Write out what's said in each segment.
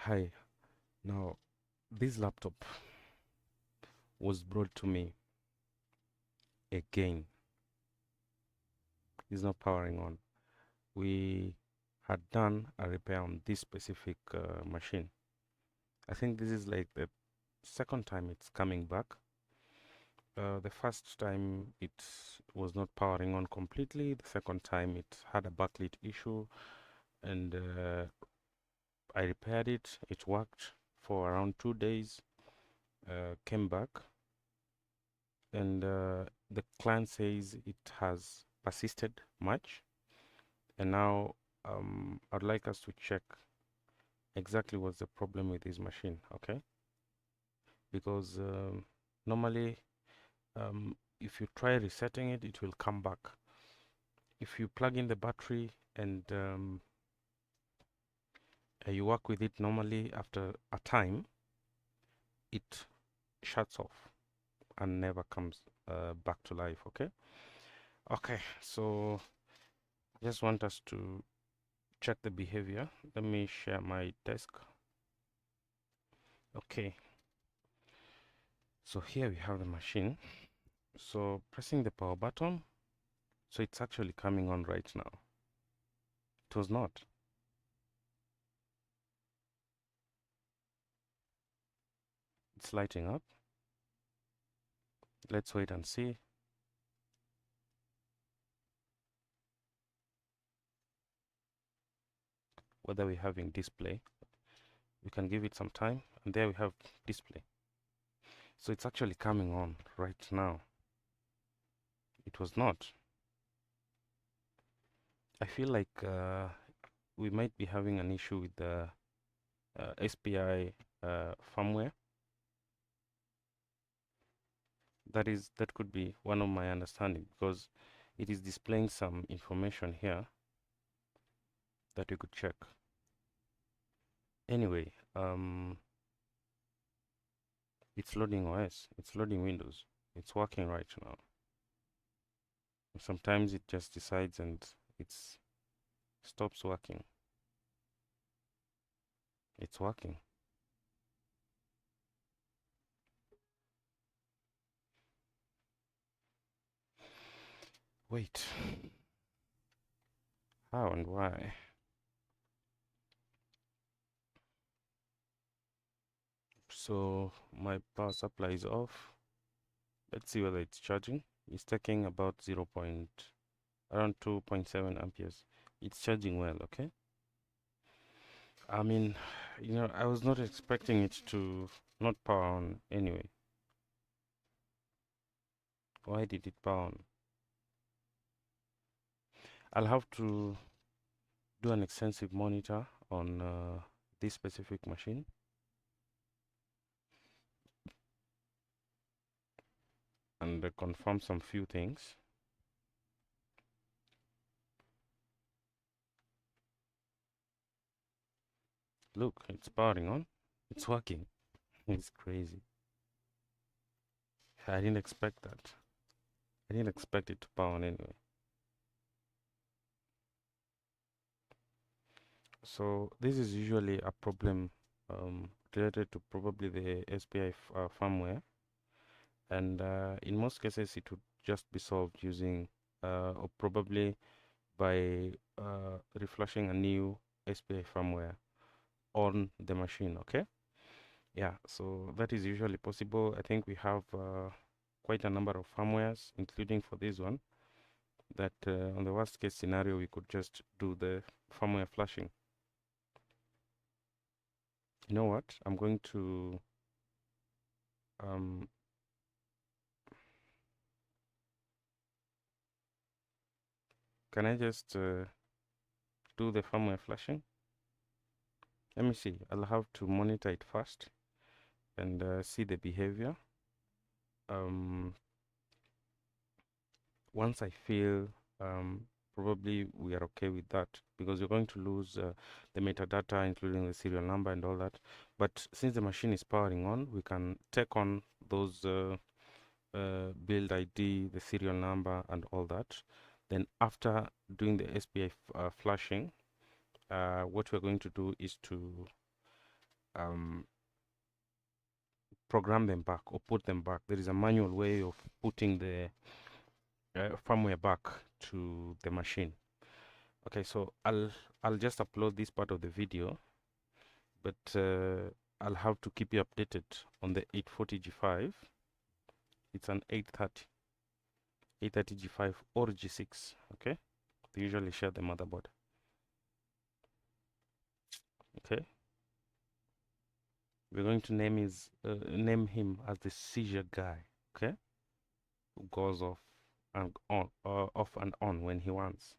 Hi. Now, this laptop was brought to me again. It's not powering on. We had done a repair on this specific machine. I think this is like the second time it's coming back. The first time it was not powering on completely. The second time it had a backlit issue, and I repaired it. It worked for around 2 days. Came back, and the client says it has persisted much, and now I'd like us to check exactly what's the problem with this machine, okay? Because normally if you try resetting it, it will come back. If you plug in the battery and you work with it normally, after a time it shuts off and never comes back to life. Okay, so just want us to check the behavior. Let me share my desk. Okay, so here we have the machine. So pressing the power button, so it's actually coming on right now. It was not. It's lighting up. Let's wait and see. Whether we're having display. We can give it some time, and there we have display. So it's actually coming on right now. It was not. I feel like we might be having an issue with the SPI firmware. That could be one of my understanding, because it is displaying some information here that we could check. Anyway, it's loading OS, it's loading Windows, it's working right now. Sometimes it just decides and it stops working. It's working. Wait, how and why? So my power supply is off. Let's see whether it's charging. It's taking about around 2.7 amperes. It's charging well, okay? I mean, I was not expecting it to not power on anyway. Why did it power on? I'll have to do an extensive monitor on this specific machine. And confirm some few things. Look, it's powering on. It's working. It's crazy. I didn't expect that. I didn't expect it to power on anyway. So this is usually a problem related to probably the SPI firmware, and in most cases it would just be solved using or probably by reflashing a new SPI firmware on the machine. Okay, yeah, so that is usually possible. I think we have quite a number of firmwares, including for this one, that on the worst case scenario we could just do the firmware flashing. You know what? I'm going to can I just do the firmware flashing? Let me see. I'll have to monitor it first and see the behavior. Once I feel probably we are okay with that, because we're going to lose the metadata, including the serial number and all that. But since the machine is powering on, we can take on those build ID, the serial number, and all that. Then after doing the SPI flashing, what we're going to do is to um, program them back or put them back. There is a manual way of putting the firmware back to the machine. Okay, so I'll just upload this part of the video, but I'll have to keep you updated on the 840 G5. It's an 830 G5 or G6. Okay, they usually share the motherboard. Okay, we're going to name him as the seizure guy. Okay, who goes off and on when he wants.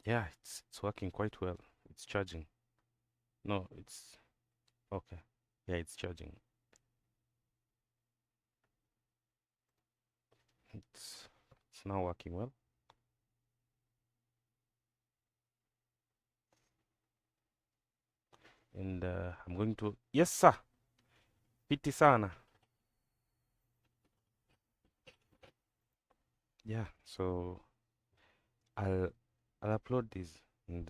Yeah, it's working quite well. It's charging. No, it's okay. Yeah, it's charging. It's now working well. And I'm going to, yes sir, piti sana. Yeah, so I'll upload this and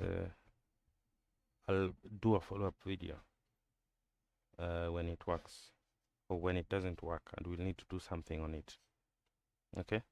I'll do a follow-up video when it works or when it doesn't work, and we'll need to do something on it. Okay.